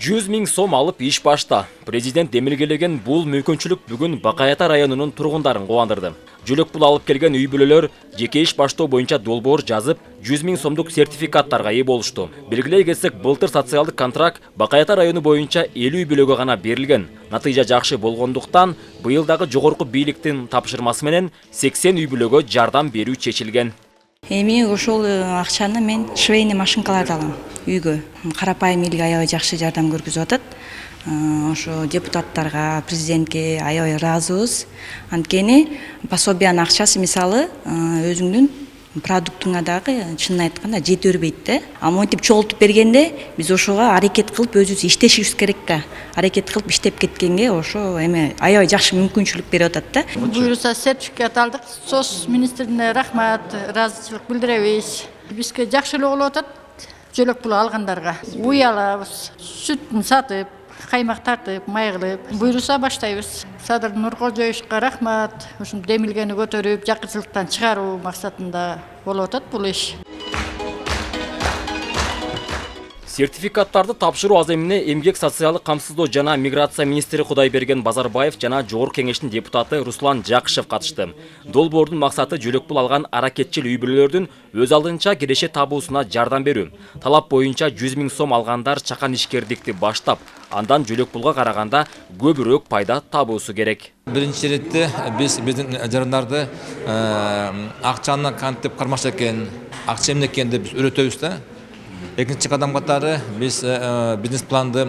100 000 сом алып иш башта. Президент демилгелеген бул мүмкүнчүлүк бүгүн Бакай Ата районунун тургундарын кубандырды. Жөлөк пул алып келген үй бүлөлөр жеке иш баштоо боюнча долбоор жазып, 100 000 сомдук сертификаттарга ээ болушту. Белгилей кетсек, былтыр социалдык контракт Бакай Ата району боюнча 50 үй бүлөгө гана берилген. Натыйжа жакшы болгондуктан, быйыл дагы жогорку бийликтин тапшырмасы менен 80 үй бүлөгө жардам берүү чечилген. Эми ошол акчаны мен швейный машинкаларды алам үйгө. Карапайым элге аябай жакшы жардам көргүзүп атат. Ошо депутаттарга, президентке аябай ыраазыбыз. Анткени пособиянын акчасы мисалы өзүңдүн продуктуңа дагы чынын айтканда жете бербейт да. А монтип чогултуп бергенде биз ошого аракет кылып өзүбүз иштешибиз керек да. Аракет кылып иштеп кеткенге ошо эми аябай жакшы мүмкүнчүлүк берип атат да. Буюрса сертификат алдык. СОС министрине рахмат, ыраазычылык билдиребиз. Бизге жакшы эле болуп атат. Жөлөк пул алгандарга уй алабыз, сүттүн сатып, каймак тартып, май кылып, буйруса баштайбыз. Садыр Нуркожоевичке рахмат. Ушун демилгени көтөрүп, жакырчылыктан чыгаруу максатында болуп атат бул иш. Сертификаттарды тапшыруу аз эмне эмгек социалдык камсыздоо жана миграция министри Кудайберген Базарбаев жана Жогорку кеңештин депутаты Руслан Жакышев катышты. Долбоордун максаты жөлөк пул алган аракетчил үй бүлөлөрдүн өз алдынча киреше табуусуна жардам берүү. Талап боюнча 100 000 сом алгандар чакан ишкердикти баштап, андан жөлөк пулга караганда көбүрөөк пайда табуусу керек. Биринчи иретте биздин жарандарды акчаны кантип кармаш экен, акча эмне экен деп биз үйрөтөбүз да. Экинчи кадам катары биз бизнес планды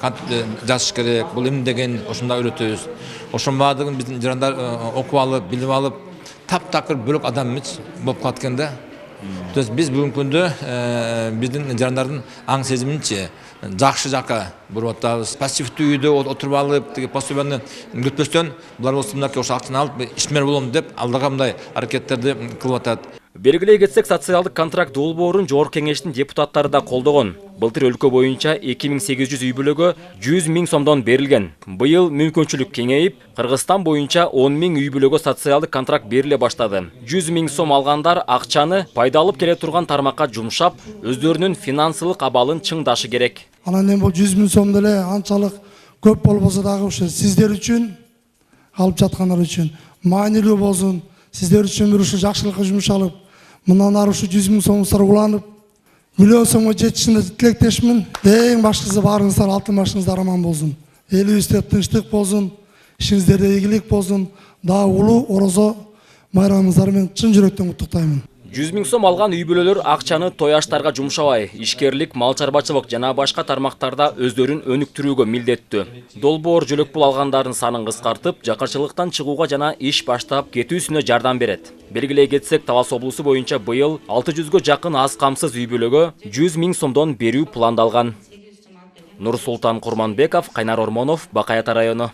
кантип жазыш керек, бул эмне деген ошондо үйрөтөбүз. Ошонун баардыгын биздин жарандар окуп алып, билип алып, таптакыр бөлөк адам эмес болуп калат экен да. То есть биз бүгүнкү күндө биздин жарандардын аң сезиминчи жакшы жакка буруп атабыз. Пассивдүү үйдө отуруп алып, тиги пособияны күтпөстөн булар болсо мынакей ошо акчаны алып ишмер болом деп алдыга мындай аракеттерди кылып атат. Белгилей кетсек, социалдык контракт долбоорун Жогорку кеңештин депутаттары да колдогон. Былтыр өлкө боюнча 2800 үй бүлөгө 100 000 сомдон берилген. Быйыл мүмкүнчүлүк кеңейип, Кыргызстан боюнча 10 000 үй бүлөгө социалдык контракт бериле баштады. 100 000 сом алгандар акчаны пайда алып келе турган тармакка жумшап, өздөрүнүн финансылык абалын чыңдашы керек. Анан эми бул 100 000 сом деле анчалык көп болбосо дагы ошо сиздер үчүн, алып жаткандар үчүн маанилүү болсун. Сиздер үчүн бир ушул жакшылыкка жумшалып, мындан ары ушу 100 000 сомуңуздар уланып, миллион сомго жетишине тилектешмин. Эң башкысы баарыңыздар алтын башыңыздар аман болсун. Элибизде тынчтык болсун, ишиңиздерде ийгилик болсун. Дагы улуу орозо майрамыңыздар менен чын жүрөктөн куттуктаймын. 100 000 сом алган үй бүлөлөр акчаны той аштарга жумшабай, ишкерлик, мал чарбачылык жана башка тармактарда өздөрүн өнүктүрүүгө милдеттүү. Долбоор жөлөк пул алгандардын санын кыскартып, жакырчылыктан чыгууга жана иш баштап кетүүсүнө жардам берет. Белгилей кетсек, Талас облусу боюнча быйыл 600гө жакын аз камсыз үй бүлөгө 100 000 сомдон берүү пландалган. Нурсултан Курманбеков, Кайнар Ормонов, Бакай Ата району.